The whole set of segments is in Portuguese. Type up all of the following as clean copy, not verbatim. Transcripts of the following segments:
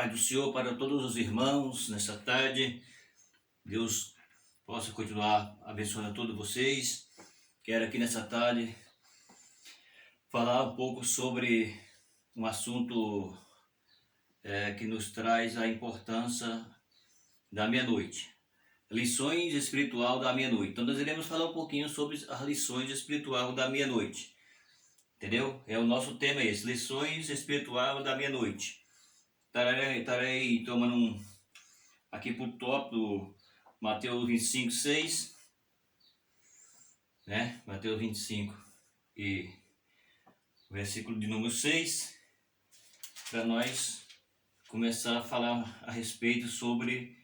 paz do Senhor para todos os irmãos nesta tarde. Deus possa continuar abençoando a todos vocês. Quero aqui nessa tarde falar um pouco sobre um assunto que nos traz a importância da meia-noite. Lições espiritual da meia-noite. Então nós iremos falar um pouquinho sobre as lições espiritual da meia-noite. Entendeu? É o nosso tema esse, lições espiritual da meia-noite. Estarei tomando aqui por top do Mateus 25, 6, né? Mateus 25 e o versículo de número 6, para nós começar a falar a respeito sobre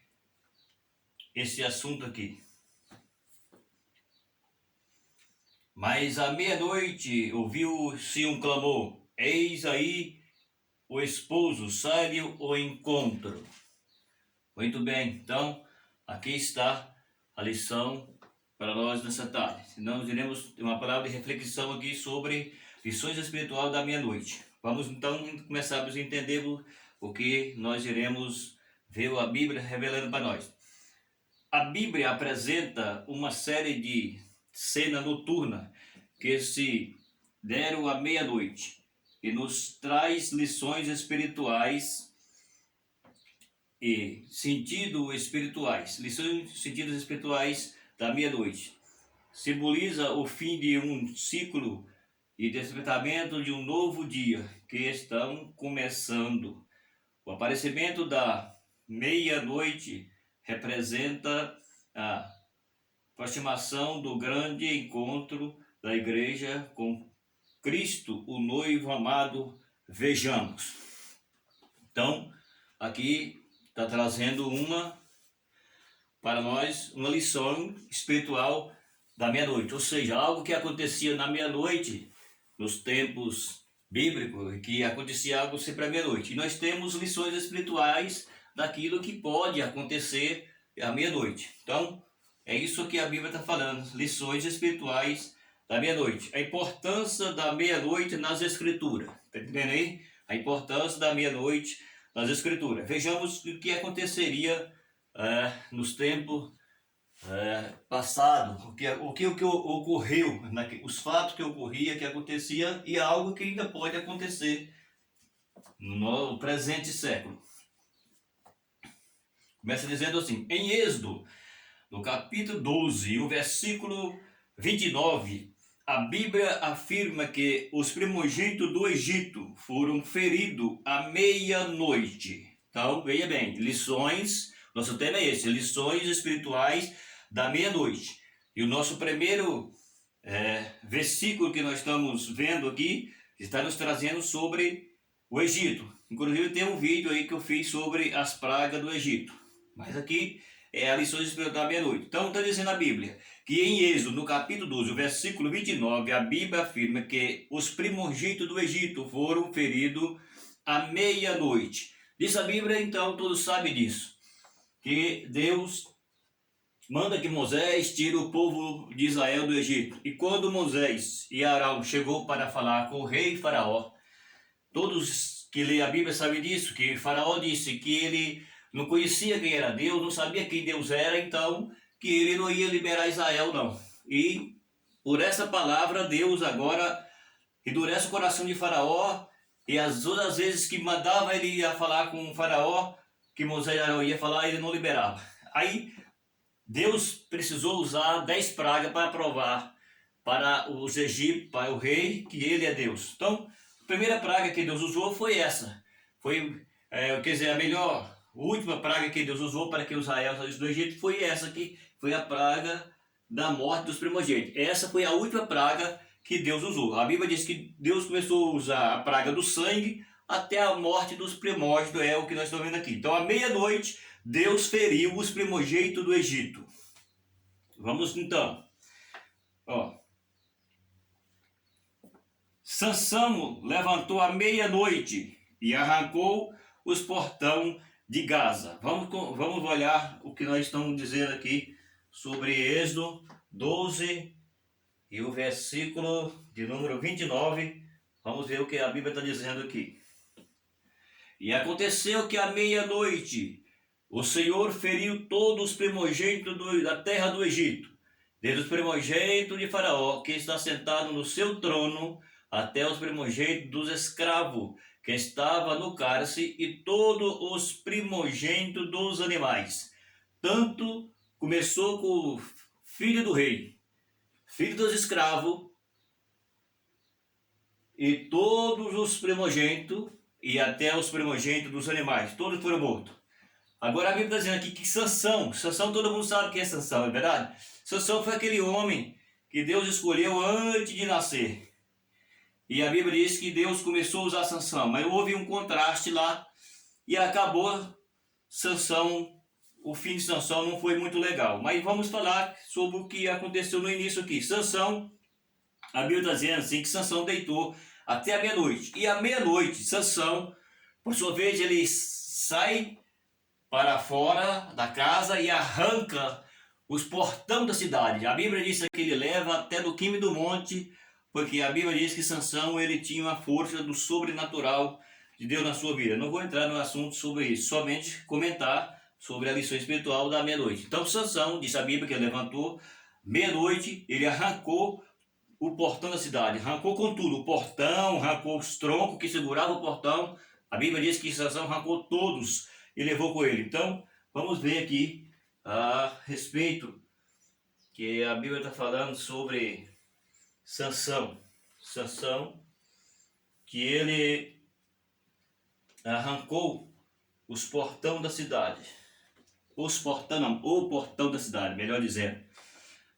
esse assunto aqui. Mas à meia-noite ouviu-se um clamor: eis aí o esposo, sai ao encontro. Muito bem, então aqui está a lição para nós nessa tarde. Nós iremos ter uma palavra de reflexão aqui sobre lições espirituais da meia-noite. Vamos então começar a entender o que nós iremos ver a Bíblia revelando para nós. A Bíblia apresenta uma série de cenas noturnas que se deram à meia-noite e nos traz lições espirituais e sentidos espirituais. Lições sentidos espirituais da meia-noite. Simboliza o fim de um ciclo e despertamento de um novo dia que estão começando. O aparecimento da meia-noite representa a aproximação do grande encontro da igreja com Cristo, o noivo amado. Vejamos. Então, aqui está trazendo para nós uma lição espiritual da meia-noite, ou seja, algo que acontecia na meia-noite nos tempos bíblicos, que acontecia algo sempre à meia-noite. E nós temos lições espirituais daquilo que pode acontecer à meia-noite. Então, é isso que a Bíblia está falando, lições espirituais da meia-noite. A importância da meia-noite nas Escrituras. Está entendendo aí? A importância da meia-noite nas Escrituras. Vejamos o que aconteceria nos tempos passados, o que ocorreu, os fatos que ocorria, que acontecia e algo que ainda pode acontecer no presente século. Começa dizendo assim: em Êxodo, no capítulo 12, o versículo 29, a Bíblia afirma que os primogênitos do Egito foram feridos à meia-noite. Então, veja bem, lições, nosso tema é esse, lições espirituais da meia-noite. E o nosso primeiro versículo que nós estamos vendo aqui está nos trazendo sobre o Egito. Inclusive tem um vídeo aí que eu fiz sobre as pragas do Egito. Mas aqui é a lição espiritual da meia-noite. Então está dizendo a Bíblia que em Êxodo, no capítulo 12, o versículo 29, a Bíblia afirma que os primogênitos do Egito foram feridos à meia-noite. Diz a Bíblia, então, todos sabem disso, que Deus manda que Moisés tire o povo de Israel do Egito. E quando Moisés e Arão chegou para falar com o rei Faraó, todos que lêem a Bíblia sabem disso, que Faraó disse que ele não conhecia quem era Deus, não sabia quem Deus era, então que ele não ia liberar Israel não. E por essa palavra Deus agora endurece o coração de Faraó, e as outras vezes que mandava ele ia falar com o Faraó, que Moisés e Arão ia falar, ele não liberava. Aí Deus precisou usar 10 pragas para provar para os egípcios, para o rei, que ele é Deus. Então, a primeira praga que Deus usou foi essa. Foi, a última praga que Deus usou para que os Israel saíssem do Egito foi essa, que foi a praga da morte dos primogênitos. Essa foi a última praga que Deus usou. A Bíblia diz que Deus começou a usar a praga do sangue até a morte dos primogênitos, é o que nós estamos vendo aqui. Então, à meia-noite, Deus feriu os primogênitos do Egito. Vamos então. Sansão levantou à meia-noite e arrancou os portões de Gaza. Vamos olhar o que nós estamos dizendo aqui sobre Êxodo 12 e o versículo de número 29. Vamos ver o que a Bíblia está dizendo aqui. E aconteceu que à meia-noite o Senhor feriu todos os primogênitos da terra do Egito, desde os primogênitos de Faraó, que está sentado no seu trono, até os primogênitos dos escravos, que estava no cárcere, e todos os primogênitos dos animais. Tanto começou com o filho do rei, filho dos escravos, e todos os primogênitos, e até os primogênitos dos animais, todos foram mortos. Agora a Bíblia está dizendo aqui que Sansão todo mundo sabe quem é Sansão, é verdade? Sansão foi aquele homem que Deus escolheu antes de nascer. E a Bíblia diz que Deus começou a usar Sansão, mas houve um contraste lá e acabou Sansão, o fim de Sansão não foi muito legal. Mas vamos falar sobre o que aconteceu no início aqui. Sansão, a Bíblia está dizendo assim que Sansão deitou até a meia-noite. E à meia-noite, Sansão, por sua vez, ele sai para fora da casa e arranca os portões da cidade. A Bíblia diz que ele leva até no cume do monte, porque a Bíblia diz que Sansão ele tinha uma força do sobrenatural de Deus na sua vida. Não vou entrar no assunto sobre isso, somente comentar sobre a lição espiritual da meia-noite. Então Sansão, diz a Bíblia que ele levantou meia-noite, ele arrancou o portão da cidade, arrancou com tudo, o portão, arrancou os troncos que seguravam o portão. A Bíblia diz que Sansão arrancou todos e levou com ele. Então, vamos ver aqui a respeito que a Bíblia está falando sobre Sansão. Sansão, que ele arrancou os portão da cidade. Os portão não, o portão da cidade, melhor dizendo.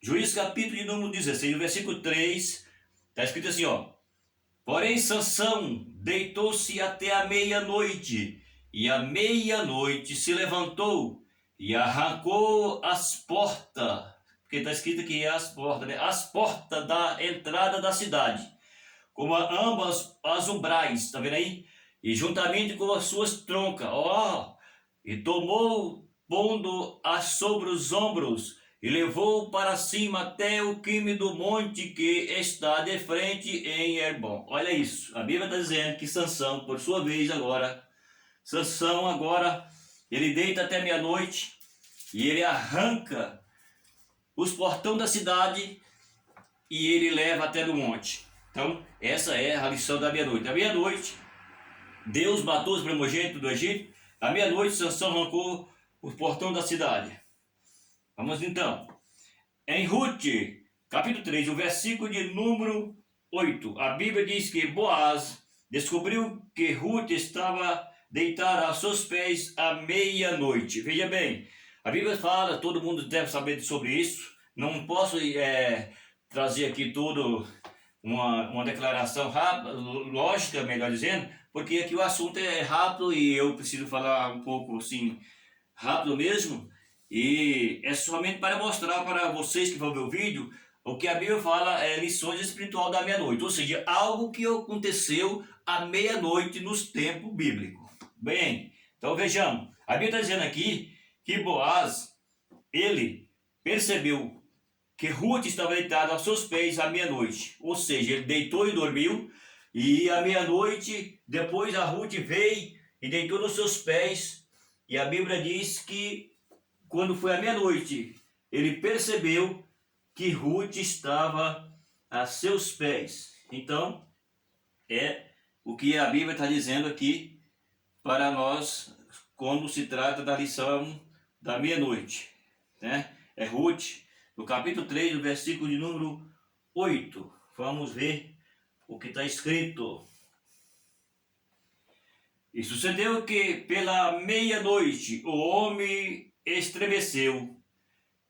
Juízes capítulo de número 16, no versículo 3, está escrito assim, ó. Porém Sansão deitou-se até a meia-noite, e à meia-noite se levantou e arrancou as portas, porque está escrito aqui as portas, né? As portas da entrada da cidade, como ambas as umbrais, está vendo aí? E juntamente com as suas troncas, ó, e tomou, pondo-as sobre os ombros, e levou para cima até o cume do monte que está de frente em Herbon. Olha isso, a Bíblia está dizendo que Sansão, por sua vez agora, Sansão agora, ele deita até meia-noite e ele arranca os portões da cidade e ele leva até do monte. Então, essa é a lição da meia-noite. À meia-noite, Deus matou os primogênitos do Egito. À meia-noite, Sansão arrancou os portões da cidade. Vamos então. Em Ruth, capítulo 3, o versículo de número 8, a Bíblia diz que Boaz descobriu que Ruth estava deitada aos seus pés à meia-noite. Veja bem, a Bíblia fala, todo mundo deve saber sobre isso. Não posso trazer aqui tudo uma declaração rápida, lógica, melhor dizendo, porque aqui o assunto é rápido e eu preciso falar um pouco assim, rápido mesmo. E é somente para mostrar para vocês que vão ver o vídeo o que a Bíblia fala é lições espiritual da meia-noite, ou seja, algo que aconteceu à meia-noite nos tempos bíblicos. Bem, então vejamos, a Bíblia está dizendo aqui que Boaz, ele percebeu que Ruth estava deitada aos seus pés à meia-noite, ou seja, ele deitou e dormiu, e à meia-noite, depois a Ruth veio e deitou nos seus pés, e a Bíblia diz que quando foi à meia-noite, ele percebeu que Ruth estava a seus pés. Então, é o que a Bíblia está dizendo aqui para nós quando se trata da lição da meia-noite, né? É Ruth, no capítulo 3, no versículo de número 8. Vamos ver o que está escrito. E sucedeu que pela meia-noite o homem estremeceu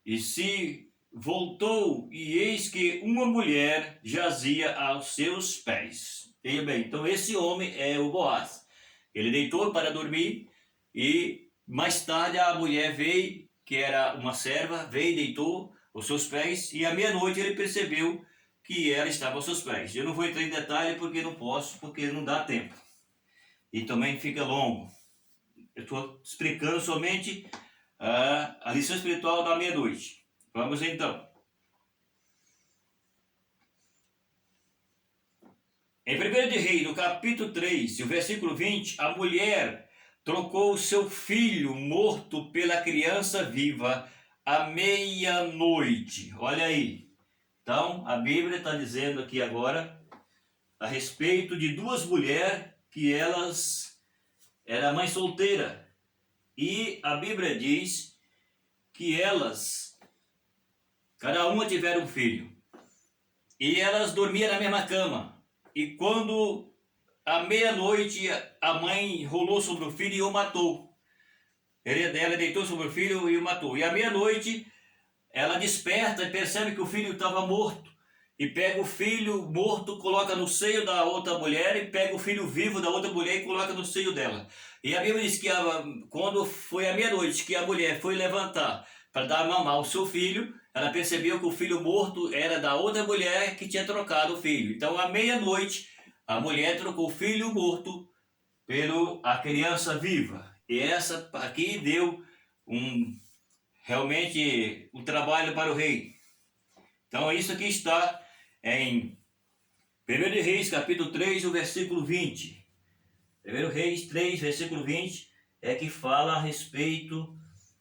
e se voltou, e eis que uma mulher jazia aos seus pés. Veja bem, então esse homem é o Boaz. Ele deitou para dormir e mais tarde a mulher veio, que era uma serva, veio e deitou aos seus pés, e à meia-noite ele percebeu que ela estava aos seus pés. Eu não vou entrar em detalhe porque não posso, porque não dá tempo. E também fica longo. Eu estou explicando somente a lição espiritual da meia-noite. Vamos então. Em 1 de Reis, no capítulo 3, o versículo 20, a mulher trocou o seu filho morto pela criança viva à meia-noite. Olha aí. Então, a Bíblia está dizendo aqui agora a respeito de duas mulheres que elas eram mãe solteira. E a Bíblia diz que elas, cada uma tiveram um filho. E elas dormiam na mesma cama. E quando à meia-noite a mãe rolou sobre o filho e o matou. Ela deitou sobre o filho e o matou. E à meia-noite ela desperta e percebe que o filho estava morto. E pega o filho morto, coloca no seio da outra mulher e pega o filho vivo da outra mulher e coloca no seio dela. E a Bíblia diz que quando foi à meia-noite que a mulher foi levantar para dar mamar ao seu filho, ela percebeu que o filho morto era da outra mulher que tinha trocado o filho. Então, à meia-noite, a mulher trocou o filho morto pela criança viva. E essa aqui deu realmente um trabalho para o rei. Então, isso aqui está em 1 de Reis, capítulo 3, o versículo 20. 1 Reis 3, versículo 20, é que fala a respeito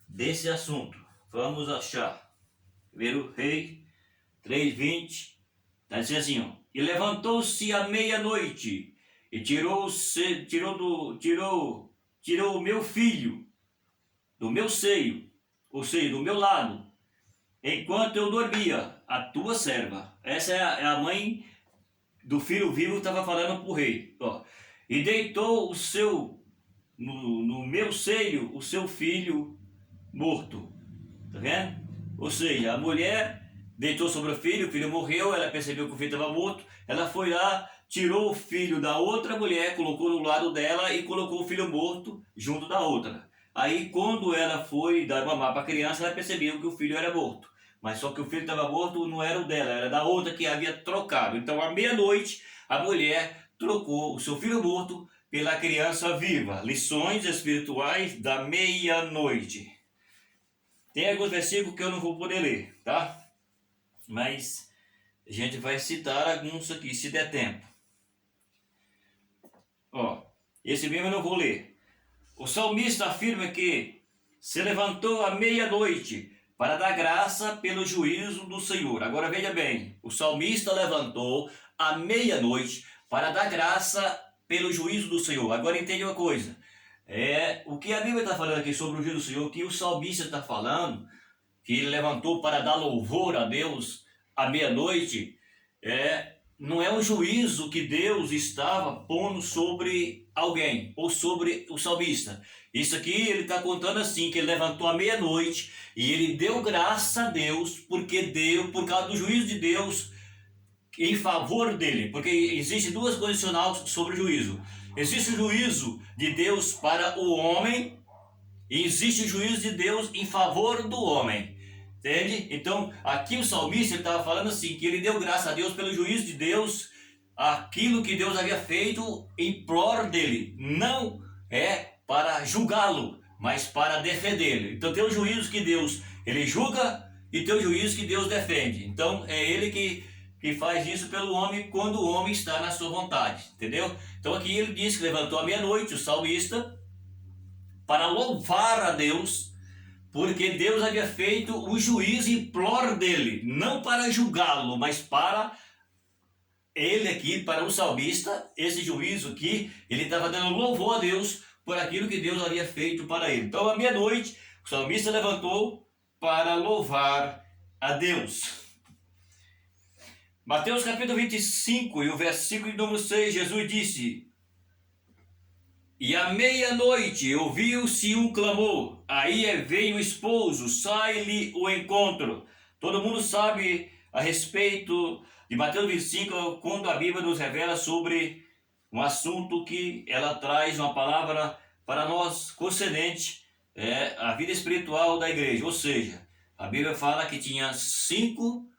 desse assunto. Vamos achar. 1 Reis 3, 20, está dizendo assim, ó. E levantou-se à meia-noite e tirou o meu filho do meu seio, ou seja, do meu lado, enquanto eu dormia, a tua serva. Essa é a mãe do filho vivo que estava falando para o rei. Ó. E deitou no meu seio o seu filho morto. Tá vendo? Ou seja, a mulher deitou sobre o filho morreu, ela percebeu que o filho estava morto, ela foi lá, tirou o filho da outra mulher, colocou no lado dela e colocou o filho morto junto da outra. Aí quando ela foi dar mamar para a criança, ela percebeu que o filho era morto. Mas só que o filho estava morto não era o dela, era da outra que havia trocado. Então à meia-noite a mulher trocou o seu filho morto pela criança viva. Lições espirituais da meia-noite. Tem alguns versículos que eu não vou poder ler, tá? Mas a gente vai citar alguns aqui, se der tempo. Ó, esse mesmo eu não vou ler. O salmista afirma que se levantou à meia-noite para dar graça pelo juízo do Senhor. Agora veja bem, o salmista levantou à meia-noite para dar graça pelo juízo do Senhor. Agora entende uma coisa. O que a Bíblia está falando aqui sobre o juízo do Senhor, o que o salmista está falando, que ele levantou para dar louvor a Deus à meia-noite, não é um juízo que Deus estava pondo sobre alguém, ou sobre o salmista. Isso aqui ele está contando assim, que ele levantou à meia-noite e ele deu graça a Deus, por causa do juízo de Deus em favor dele. Porque existem duas condicionais sobre o juízo. Existe o juízo de Deus para o homem e existe o juízo de Deus em favor do homem. Entende? Então, aqui o salmista estava falando assim, que ele deu graça a Deus pelo juízo de Deus, aquilo que Deus havia feito em prol dele. Não é para julgá-lo, mas para defendê-lo. Então tem o juízo que Deus ele julga e tem o juízo que Deus defende. Então é ele que faz isso pelo homem quando o homem está na sua vontade. Entendeu? Então aqui ele diz que levantou à meia-noite o salmista para louvar a Deus, porque Deus havia feito o juízo em prol dele, não para julgá-lo, mas para ele aqui, para o salmista, esse juízo aqui, ele estava dando louvor a Deus por aquilo que Deus havia feito para ele. Então, à meia-noite, o salmista levantou para louvar a Deus. Mateus capítulo 25 e o versículo número 6, Jesus disse: e à meia-noite ouviu-se um clamor, aí veio o esposo, sai-lhe o encontro. Todo mundo sabe a respeito de Mateus 25, quando a Bíblia nos revela sobre um assunto que ela traz uma palavra para nós concedente, a vida espiritual da igreja. Ou seja, a Bíblia fala que tinha 5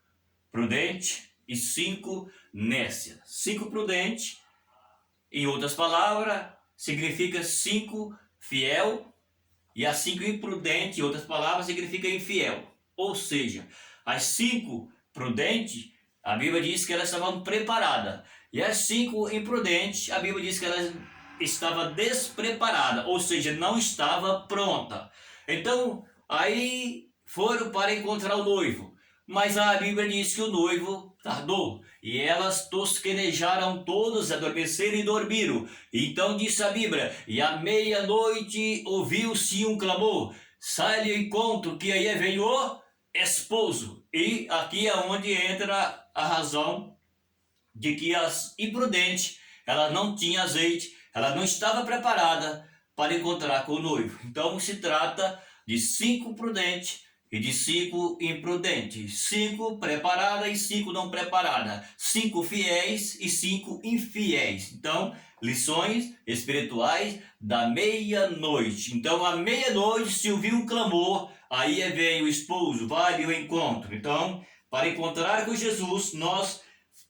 prudentes e 5 nécias. 5 prudentes, em outras palavras, significa 5 fiel, e as 5 imprudentes, em outras palavras, significa infiel. Ou seja, as 5 prudentes, a Bíblia diz que elas estavam preparadas. E as 5 imprudentes, a Bíblia diz que ela estava despreparada, ou seja, não estava pronta. Então, aí foram para encontrar o noivo. Mas a Bíblia diz que o noivo tardou. E elas tosquenejaram todos, adormeceram e dormiram. Então disse a Bíblia, e à meia-noite ouviu-se um clamor, sai-lhe ao encontro, que aí vem o esposo. E aqui é onde entra a razão de que as imprudentes, ela não tinha azeite, ela não estava preparada para encontrar com o noivo. Então se trata de 5 prudentes e de 5 imprudentes, 5 preparadas e 5 não preparadas, 5 fiéis e 5 infiéis. Então, lições espirituais da meia-noite. Então, à meia-noite se ouviu um clamor, aí vem o esposo, vai ao encontro. Então, para encontrar com Jesus, nós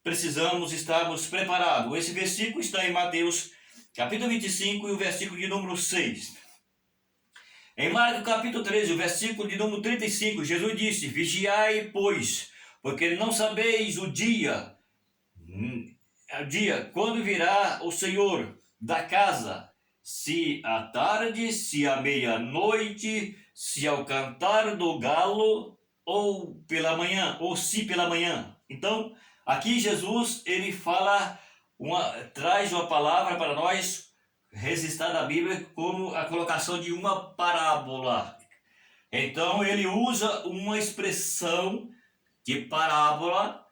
precisamos estarmos preparados. Esse versículo está em Mateus capítulo 25 e o versículo de número 6. Em Marcos capítulo 13, o versículo de número 35, Jesus disse, vigiai, pois, porque não sabeis o dia quando virá o Senhor da casa, se à tarde, se à meia-noite, se ao cantar do galo, ou pela manhã, ou se pela manhã. Então, aqui Jesus, ele traz uma palavra para nós, registrada na Bíblia, como a colocação de uma parábola. Então, ele usa uma expressão de parábola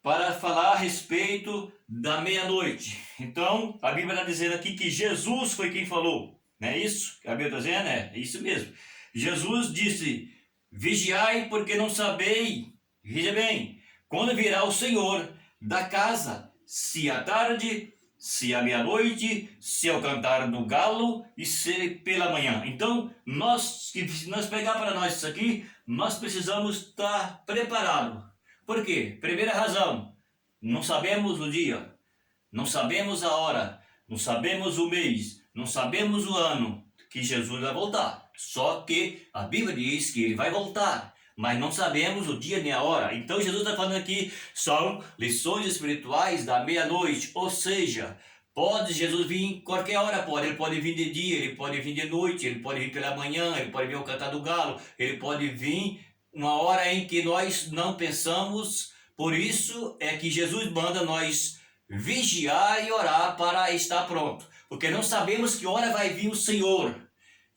para falar a respeito da meia-noite. Então, a Bíblia está dizendo aqui que Jesus foi quem falou. Não é isso que a Bíblia está dizendo? É isso mesmo. Jesus disse, vigiai porque não sabeis, veja bem, quando virá o Senhor da casa, se à tarde, se à meia-noite, se ao cantar do galo e se pela manhã. Então, se nós pegar para nós isso aqui, nós precisamos estar preparados. Por quê? Primeira razão, não sabemos o dia, não sabemos a hora, não sabemos o mês, não sabemos o ano que Jesus vai voltar. Só que a Bíblia diz que ele vai voltar, mas não sabemos o dia nem a hora. Então Jesus está falando aqui, são lições espirituais da meia-noite, ou seja, pode Jesus vir em qualquer hora, ele pode vir de dia, ele pode vir de noite, ele pode vir pela manhã, ele pode vir ao cantar do galo, ele pode vir uma hora em que nós não pensamos. Por isso é que Jesus manda nós vigiar e orar para estar pronto, porque não sabemos que hora vai vir o Senhor.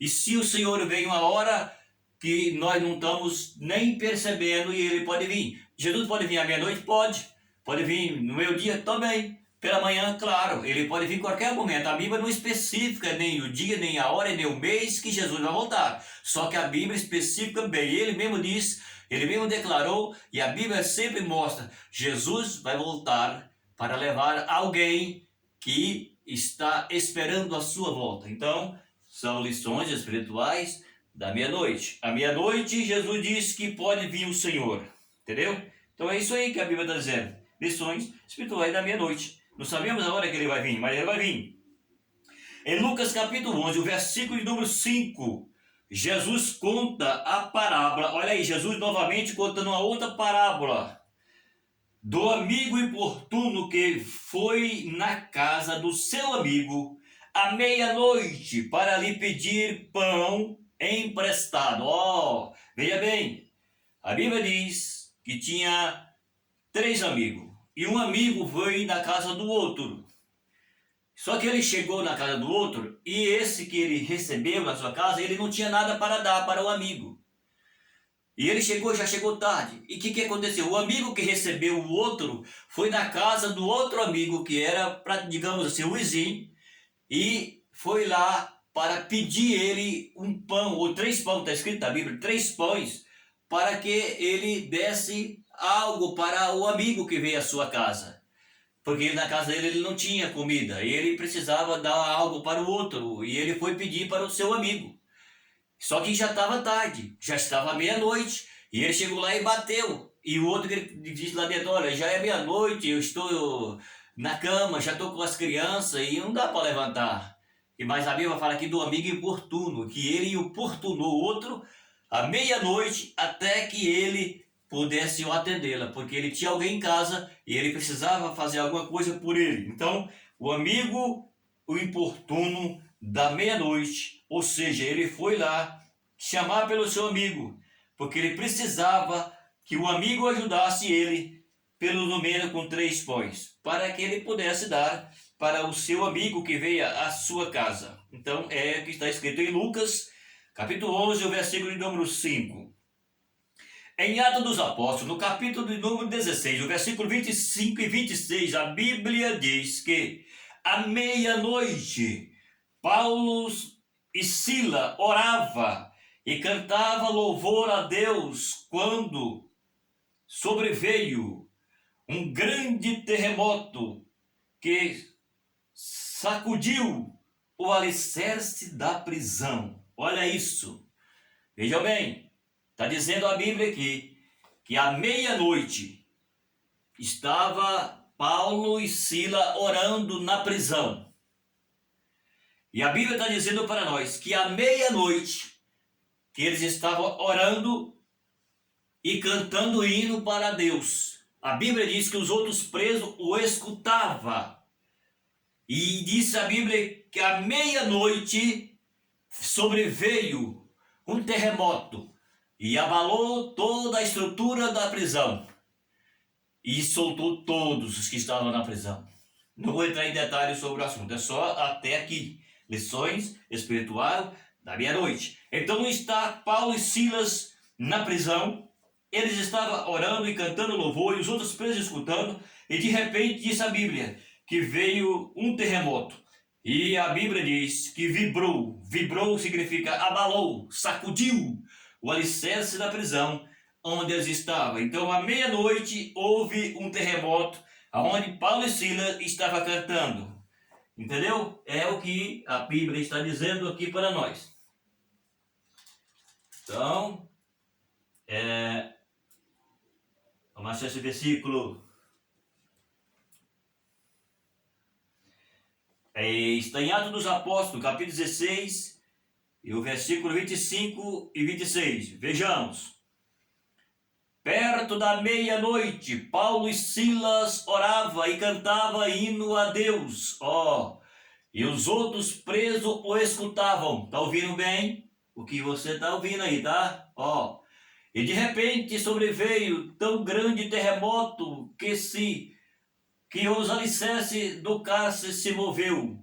E se o Senhor vem uma hora que nós não estamos nem percebendo, e ele pode vir. Jesus pode vir à meia-noite? Pode vir no meio-dia também, pela manhã, claro, ele pode vir em qualquer momento. A Bíblia não especifica nem o dia, nem a hora, nem o mês que Jesus vai voltar. Só que a Bíblia especifica bem, ele mesmo diz, ele mesmo declarou, e a Bíblia sempre mostra, Jesus vai voltar para levar alguém que está esperando a sua volta. Então, são lições espirituais da meia-noite. À meia-noite, Jesus diz que pode vir o Senhor, entendeu? Então é isso aí que a Bíblia está dizendo, lições espirituais da meia-noite. Não sabemos a hora que ele vai vir, mas ele vai vir. Em Lucas capítulo 11, o versículo de número 5, Jesus conta a parábola. Olha aí, Jesus novamente contando uma outra parábola do amigo importuno que foi na casa do seu amigo à meia-noite para lhe pedir pão emprestado. Veja bem, a Bíblia diz que tinha 3 amigos. E um amigo foi na casa do outro. Só que ele chegou na casa do outro e esse que ele recebeu na sua casa, ele não tinha nada para dar para o amigo. E ele já chegou tarde. E o que aconteceu? O amigo que recebeu o outro foi na casa do outro amigo, que era, digamos assim, o vizinho, e foi lá para pedir ele um pão, ou 3 pães, está escrito na Bíblia, 3 pães, para que ele desse algo para o amigo que veio à sua casa. Porque na casa dele ele não tinha comida, e ele precisava dar algo para o outro, e ele foi pedir para o seu amigo. Só que já estava tarde, já estava meia-noite, e ele chegou lá e bateu. E o outro ele disse lá dentro, olha, já é meia-noite, eu estou na cama, já estou com as crianças e não dá para levantar. Mas a Bíblia fala aqui do amigo importuno, que ele importunou o outro à meia-noite até que ele pudesse atendê-la, porque ele tinha alguém em casa e ele precisava fazer alguma coisa por ele. Então, o amigo, o importuno da meia-noite, ou seja, ele foi lá chamar pelo seu amigo, porque ele precisava que o amigo ajudasse ele, pelo menos com 3 pães, para que ele pudesse dar para o seu amigo que veio à sua casa. Então, é o que está escrito em Lucas, capítulo 11, o versículo de número 5. Em Atos dos Apóstolos, no capítulo de número 16, o versículo 25 e 26, a Bíblia diz que à meia-noite, Paulo e Sila orava e cantava louvor a Deus quando sobreveio um grande terremoto que sacudiu o alicerce da prisão. Olha isso. Veja bem, está dizendo a Bíblia aqui que à meia-noite estava Paulo e Sila orando na prisão. E a Bíblia está dizendo para nós que à meia-noite que eles estavam orando e cantando hino para Deus. A Bíblia diz que os outros presos o escutavam. E disse a Bíblia que à meia-noite sobreveio um terremoto e abalou toda a estrutura da prisão e soltou todos os que estavam na prisão. Não vou entrar em detalhes sobre o assunto, é só até aqui. Lições espirituais da meia-noite. Então está Paulo e Silas na prisão, eles estavam orando e cantando louvor e os outros presos escutando, e de repente diz a Bíblia que veio um terremoto. E a Bíblia diz que vibrou. Vibrou significa abalou, sacudiu o alicerce da prisão onde eles estavam. Então, à meia-noite, houve um terremoto onde Paulo e Silas estavam cantando. Entendeu? É o que a Bíblia está dizendo aqui para nós. Então, vamos achar esse versículo. Está em Atos dos Apóstolos, capítulo 16, e o versículo 25 e 26. Vejamos. Perto da meia-noite, Paulo e Silas orava e cantava hino a Deus. E os outros presos o escutavam. Tá ouvindo bem? O que você tá ouvindo aí, tá? E de repente sobreveio tão grande terremoto que os alicerces do cárcere se moveu.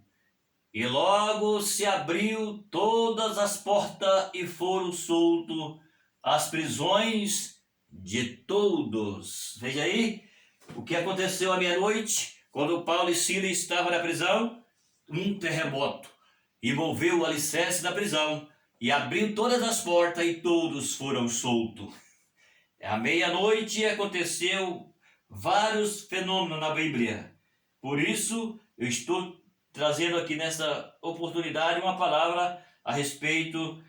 E logo se abriu todas as portas e foram soltos as prisões de todos. Veja aí o que aconteceu à meia-noite, quando Paulo e Silas estavam na prisão. Um terremoto envolveu o alicerce da prisão e abriu todas as portas e todos foram soltos. À meia-noite aconteceu vários fenômenos na Bíblia. Por isso eu estou trazendo aqui nessa oportunidade uma palavra a respeito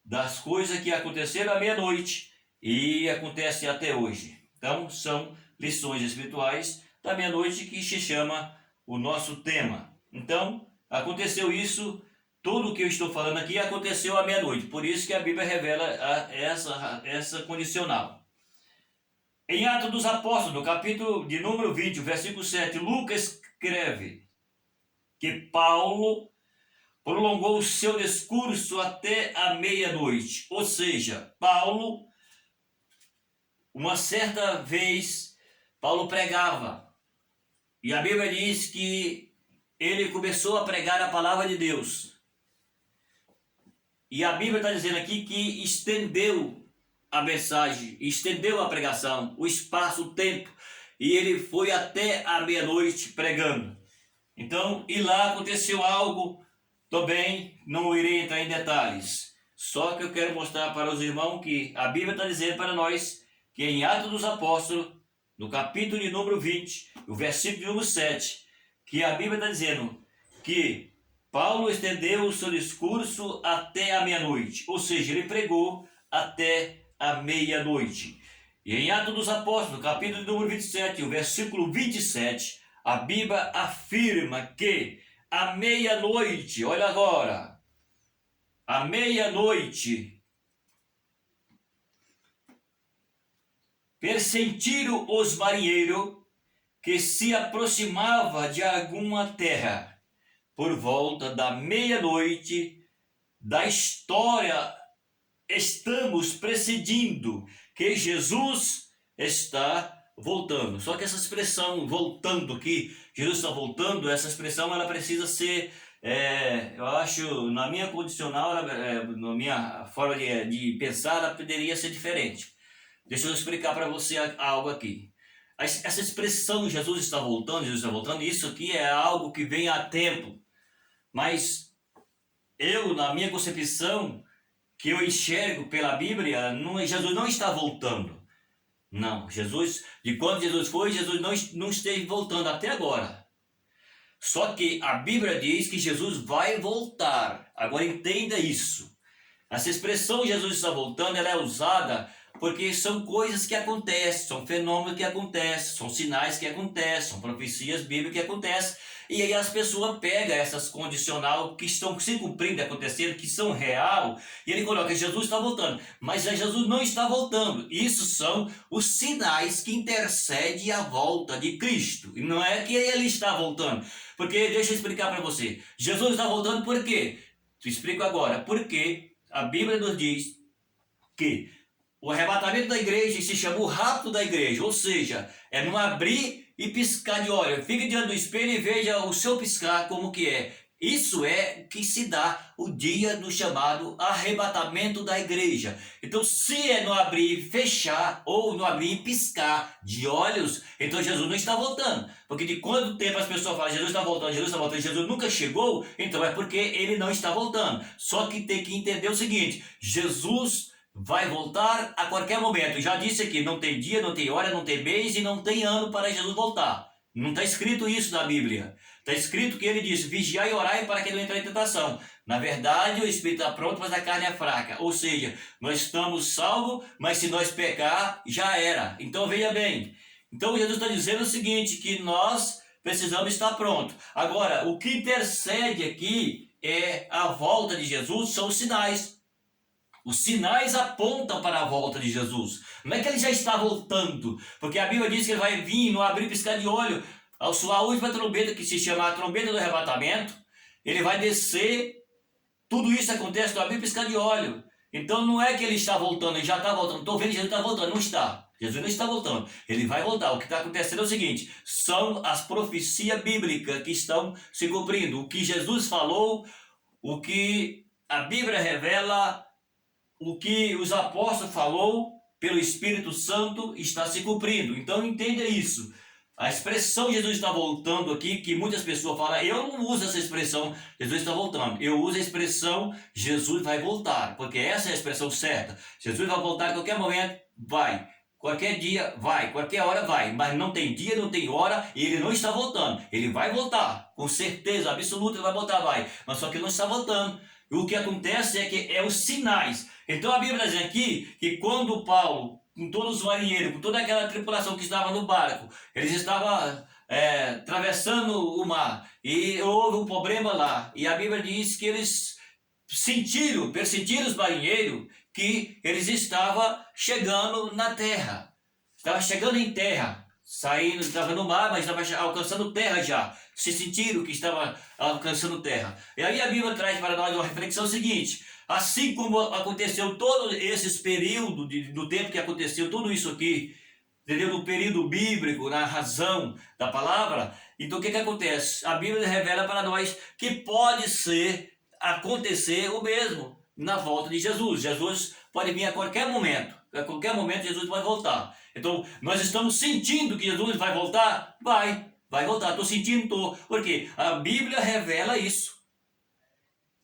das coisas que aconteceram à meia-noite e acontecem até hoje. Então são lições espirituais da meia-noite que se chama o nosso tema. Então aconteceu isso, tudo o que eu estou falando aqui aconteceu à meia-noite. Por isso que a Bíblia revela essa condicional. Em Atos dos Apóstolos, no capítulo de número 20, versículo 7, Lucas escreve que Paulo prolongou o seu discurso até a meia-noite. Ou seja, Paulo, uma certa vez, Paulo pregava. E a Bíblia diz que ele começou a pregar a palavra de Deus. E a Bíblia está dizendo aqui que estendeu a mensagem, estendeu a pregação, o espaço, o tempo. E ele foi até a meia-noite pregando. Então, e lá aconteceu algo também, não irei entrar em detalhes. Só que eu quero mostrar para os irmãos que a Bíblia está dizendo para nós que em Atos dos Apóstolos, no capítulo de número 20, o versículo de número 7, que a Bíblia está dizendo que Paulo estendeu o seu discurso até a meia-noite. Ou seja, ele pregou até a meia-noite. E em Atos dos Apóstolos, no capítulo de número 27, o versículo 27, a Bíblia afirma que à meia-noite, olha agora, à meia-noite, Persentiram os marinheiros que se aproximava de alguma terra. Por volta da meia-noite da história, estamos precedindo que Jesus está voltando. Só que essa expressão voltando, que Jesus está voltando, essa expressão ela precisa ser, eu acho, na minha condicional, na minha forma de pensar, ela poderia ser diferente. Deixa eu explicar para você algo aqui. Essa expressão Jesus está voltando, isso aqui é algo que vem há tempo. Mas eu, na minha concepção, que eu enxergo pela Bíblia, Jesus não está voltando. Não, Jesus, de quando Jesus foi, Jesus não esteve voltando até agora. Só que a Bíblia diz que Jesus vai voltar. Agora entenda isso. Essa expressão Jesus está voltando, ela é usada porque são coisas que acontecem, são fenômenos que acontecem, são sinais que acontecem, são profecias bíblicas que acontecem. E aí as pessoas pegam essas condicional que estão se cumprindo, acontecendo, que são real, e ele coloca, Jesus está voltando. Mas Jesus não está voltando. Isso são os sinais que intercedem a volta de Cristo. E não é que ele está voltando. Porque, deixa eu explicar para você, Jesus está voltando por quê? Te explico agora. Porque a Bíblia nos diz que o arrebatamento da igreja se chama o rapto da igreja, ou seja, é não abrir e piscar de olho. Fique diante do espelho e veja o seu piscar como que é. Isso é que se dá o dia do chamado arrebatamento da igreja. Então, se é não abrir e fechar, ou não abrir e piscar de olhos, então Jesus não está voltando. Porque de quanto tempo as pessoas falam, Jesus está voltando, Jesus está voltando, Jesus nunca chegou, então é porque ele não está voltando. Só que tem que entender o seguinte, Jesus vai voltar a qualquer momento. Já disse aqui, não tem dia, não tem hora, não tem mês e não tem ano para Jesus voltar. Não está escrito isso na Bíblia. Está escrito que ele disse, vigiai e orai para que não entre em tentação. Na verdade, o Espírito está pronto, mas a carne é fraca. Ou seja, nós estamos salvos, mas se nós pecar, já era. Então veja bem. Então Jesus está dizendo o seguinte, que nós precisamos estar prontos. Agora, o que intercede aqui é a volta de Jesus, são os sinais. Os sinais apontam para a volta de Jesus. Não é que ele já está voltando, porque a Bíblia diz que ele vai vir, não abrir piscar de olho, ao soar a última trombeta, que se chama a trombeta do arrebatamento, ele vai descer, tudo isso acontece no abrir e piscar de olho. Então não é que ele está voltando, ele já está voltando. Estou vendo que Jesus está voltando, não está. Jesus não está voltando, ele vai voltar. O que está acontecendo é o seguinte, são as profecias bíblicas que estão se cumprindo. O que Jesus falou, o que a Bíblia revela, o que os apóstolos falou pelo Espírito Santo está se cumprindo. Então entenda isso. A expressão Jesus está voltando aqui, que muitas pessoas falam, eu não uso essa expressão Jesus está voltando. Eu uso a expressão Jesus vai voltar, porque essa é a expressão certa. Jesus vai voltar a qualquer momento, vai. Qualquer dia vai, qualquer hora vai, mas não tem dia, não tem hora e ele não está voltando. Ele vai voltar, com certeza absoluta ele vai voltar, vai, mas só que não está voltando. E o que acontece é que é os sinais. Então a Bíblia diz aqui que quando Paulo, com todos os marinheiros, com toda aquela tripulação que estava no barco, eles estavam atravessando o mar e houve um problema lá. E a Bíblia diz que eles persentiram os marinheiros que eles estavam chegando na terra. Estavam chegando em terra. Saindo, estava no mar, mas estava alcançando terra já. Se sentiram que estava alcançando terra. E aí a Bíblia traz para nós uma reflexão seguinte. Assim como aconteceu todos esses períodos do tempo que aconteceu tudo isso aqui, entendeu? No período bíblico, na razão da palavra, então o que acontece? A Bíblia revela para nós que pode acontecer o mesmo na volta de Jesus. Jesus pode vir a qualquer momento. A qualquer momento Jesus vai voltar. Então, nós estamos sentindo que Jesus vai voltar? Vai voltar. Estou sentindo, estou. Por quê? A Bíblia revela isso.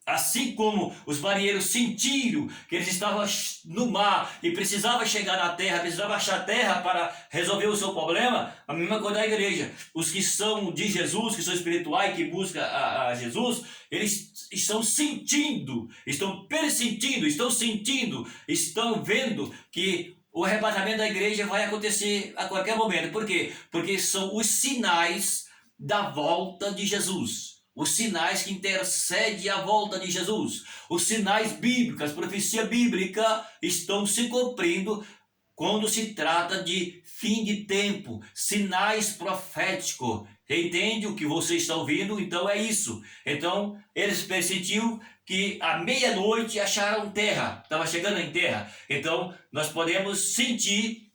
Assim como os marinheiros sentiram que eles estavam no mar e precisavam chegar na terra, precisavam achar terra para resolver o seu problema, a mesma coisa da igreja. Os que são de Jesus, que são espirituais, que buscam a Jesus, eles estão sentindo, estão pressentindo, estão sentindo, estão vendo que o arrebatamento da igreja vai acontecer a qualquer momento. Por quê? Porque são os sinais da volta de Jesus. Os sinais que intercedem a volta de Jesus. Os sinais bíblicos, as profecias bíblicas estão se cumprindo quando se trata de fim de tempo, sinais proféticos. Entende o que você está ouvindo? Então é isso. Então eles percebiam que à meia-noite acharam terra, estava chegando em terra. Então nós podemos sentir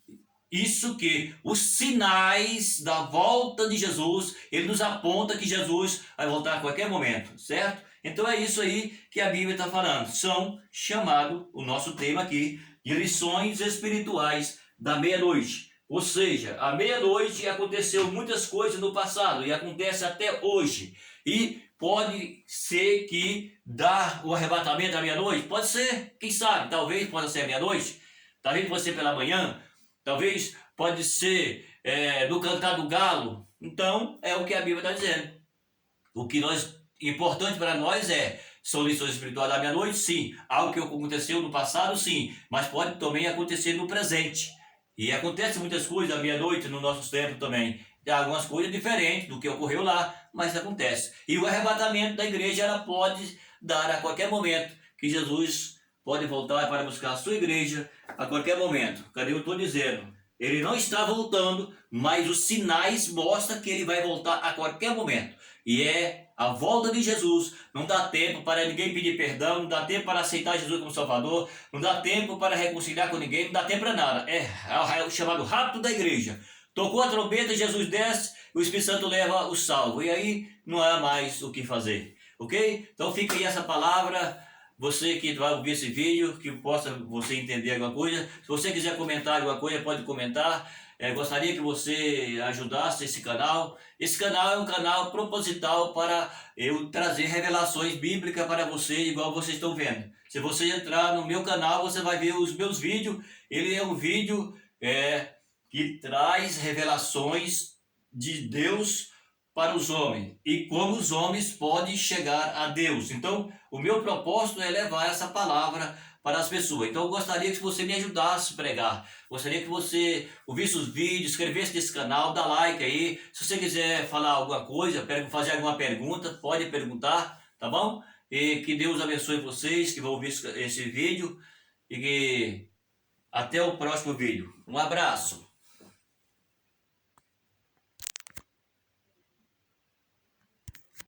isso, que os sinais da volta de Jesus, ele nos aponta que Jesus vai voltar a qualquer momento, certo? Então é isso aí que a Bíblia está falando. São chamado, o nosso tema aqui, de lições espirituais da meia-noite. Ou seja, à meia-noite aconteceu muitas coisas no passado e acontece até hoje. E pode ser que dá o arrebatamento à meia-noite? Pode ser, quem sabe, talvez possa ser à meia-noite, talvez pode ser pela manhã, talvez pode ser no cantar do galo. Então é o que a Bíblia está dizendo. O que importante para nós são lições espirituais da meia-noite, sim. Algo que aconteceu no passado, sim. Mas pode também acontecer no presente. E acontece muitas coisas à meia-noite no nosso tempo também. Tem algumas coisas diferentes do que ocorreu lá, mas acontece. E o arrebatamento da igreja, ela pode dar a qualquer momento, que Jesus pode voltar para buscar a sua igreja a qualquer momento. Cadê eu estou dizendo? Ele não está voltando, mas os sinais mostram que ele vai voltar a qualquer momento. E é a volta de Jesus. Não dá tempo para ninguém pedir perdão, não dá tempo para aceitar Jesus como Salvador, não dá tempo para reconciliar com ninguém, não dá tempo para nada. É o chamado rapto da igreja. Tocou a trombeta, Jesus desce, o Espírito Santo leva o salvo. E aí não há mais o que fazer. Ok? Então fica aí essa palavra. Você que vai ouvir esse vídeo, que possa você entender alguma coisa. Se você quiser comentar alguma coisa, pode comentar. Gostaria que você ajudasse esse canal. Esse canal é um canal proposital para eu trazer revelações bíblicas para você, igual vocês estão vendo. Se você entrar no meu canal, você vai ver os meus vídeos. Ele é um vídeo que traz revelações de Deus para os homens e como os homens podem chegar a Deus. Então, o meu propósito é levar essa palavra para as pessoas. Então, eu gostaria que você me ajudasse a pregar. Gostaria que você ouvisse os vídeos, inscrevesse nesse canal, dá like aí. Se você quiser falar alguma coisa, fazer alguma pergunta, pode perguntar, tá bom? E que Deus abençoe vocês que vão ouvir esse vídeo e que até o próximo vídeo. Um abraço.